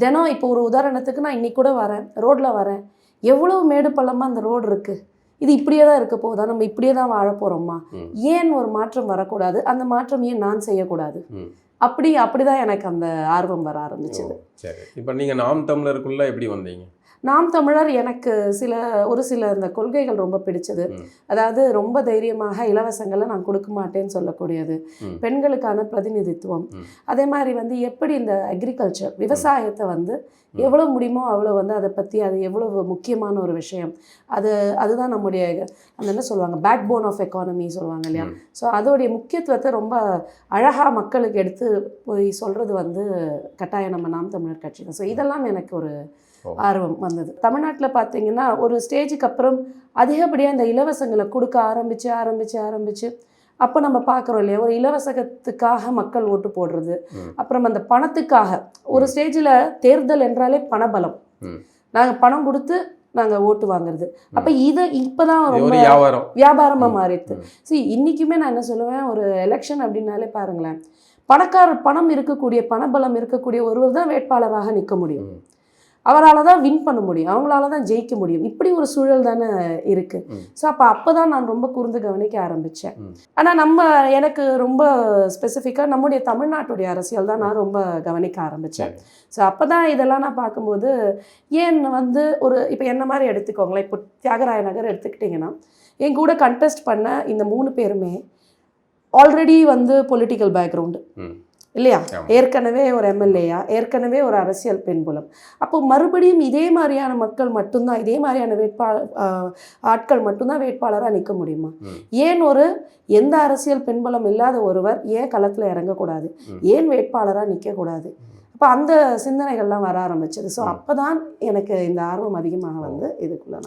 தினம் இப்போ ஒரு உதாரணத்துக்கு நான் இன்னைக்கு கூட வரேன், ரோட்டில் வரேன், எவ்வளோ மேடு பள்ளமாக அந்த ரோடு இருக்குது. இது இப்படியே தான் இருக்க போதா, நம்ம இப்படியே தான் வாழ போகிறோமா, ஏன் ஒரு மாற்றம் வரக்கூடாது, அந்த மாற்றம் ஏன் நான் செய்யக்கூடாது, அப்படிதான் எனக்கு அந்த ஆர்வம் வர ஆரம்பிச்சது. சரி, இப்போ நீங்கள் நாம் தமிழருக்குள்ளே எப்படி வந்தீங்க? நாம் தமிழர் எனக்கு ஒரு சில இந்த கொள்கைகள் ரொம்ப பிடிச்சது. அதாவது ரொம்ப தைரியமாக இலவசங்களை நான் கொடுக்க மாட்டேன்னு சொல்லக்கூடியது, பெண்களுக்கான பிரதிநிதித்துவம், அதே மாதிரி வந்து எப்படி இந்த அக்ரிகல்ச்சர் விவசாயத்தை வந்து எவ்வளோ முடியுமோ அவ்வளோ வந்து அதை பற்றி அது எவ்வளோ முக்கியமான ஒரு விஷயம், அதுதான் நம்முடைய அந்த என்ன சொல்லுவாங்க பேக் போன் ஆஃப் எக்கானமி சொல்லுவாங்க இல்லையா. ஸோ அதோடைய முக்கியத்துவத்தை ரொம்ப அழகாக மக்களுக்கு எடுத்து போய் சொல்கிறது வந்து கட்டாயம் நம்ம நாம் தமிழர் கட்சி தான். ஸோ இதெல்லாம் எனக்கு ஒரு ஆர்வம் வந்தது. தமிழ்நாட்டில் பார்த்தீங்கன்னா ஒரு ஸ்டேஜுக்கு அப்புறம் அதிகப்படியாக இந்த இலவசங்களை கொடுக்க ஆரம்பிச்சு அப்போ நம்ம பார்க்குறோம் இல்லையா, ஒரு இலவசத்துக்காக மக்கள் ஓட்டு போடுறது, அப்புறம் அந்த பணத்துக்காக ஒரு ஸ்டேஜில் தேர்தல் என்றாலே பணபலம், நாங்கள் பணம் கொடுத்து நாங்கள் ஓட்டு வாங்குறது. அப்போ இப்போதான் ரொம்ப வியாபாரமாக மாறிடுது. சரி, இன்றைக்குமே நான் என்ன சொல்லுவேன், ஒரு எலெக்ஷன் அப்படின்னாலே பாருங்களேன், பணம் இருக்கக்கூடிய பணபலம் இருக்கக்கூடிய ஒருவர் தான் வேட்பாளராக நிற்க முடியும், அவரால் தான் வின் பண்ண முடியும், அவங்களால தான் ஜெயிக்க முடியும். இப்படி ஒரு சூழல் தானே இருக்குது. ஸோ அப்போ தான் நான் ரொம்ப கூர்ந்து கவனிக்க ஆரம்பித்தேன். ஆனால் எனக்கு ரொம்ப ஸ்பெசிஃபிக்காக நம்முடைய தமிழ்நாட்டுடைய அரசியல் தான் நான் ரொம்ப கவனிக்க ஆரம்பித்தேன். ஸோ அப்போ தான் இதெல்லாம் நான் பார்க்கும்போது ஏன் வந்து இப்போ என்ன மாதிரி எடுத்துக்கோங்களேன், இப்போ தியாகராய நகர் எடுத்துக்கிட்டிங்கன்னா என் கூட கண்டெஸ்ட் பண்ண இந்த 3 பேருமே ஆல்ரெடி வந்து பொலிட்டிக்கல் பேக்ரவுண்டு இல்லையா, ஏற்கனவே ஒரு எம்எல்ஏயா, ஏற்கனவே ஒரு அரசியல் பின்புலம். அப்போ மறுபடியும் இதே மாதிரியான மக்கள் மட்டும்தான், இதே மாதிரியான ஆட்கள் மட்டும்தான் வேட்பாளராக நிற்க முடியுமா? ஏன் எந்த அரசியல் பின்புலம் இல்லாத ஒருவர் ஏன் களத்தில் இறங்கக்கூடாது, ஏன் வேட்பாளராக நிற்கக்கூடாது? அப்போ அந்த சிந்தனைகள்லாம் வர ஆரம்பிச்சது. ஸோ அப்போ தான் எனக்கு இந்த ஆர்வம் அதிகமாக வந்து இதுக்குள்ள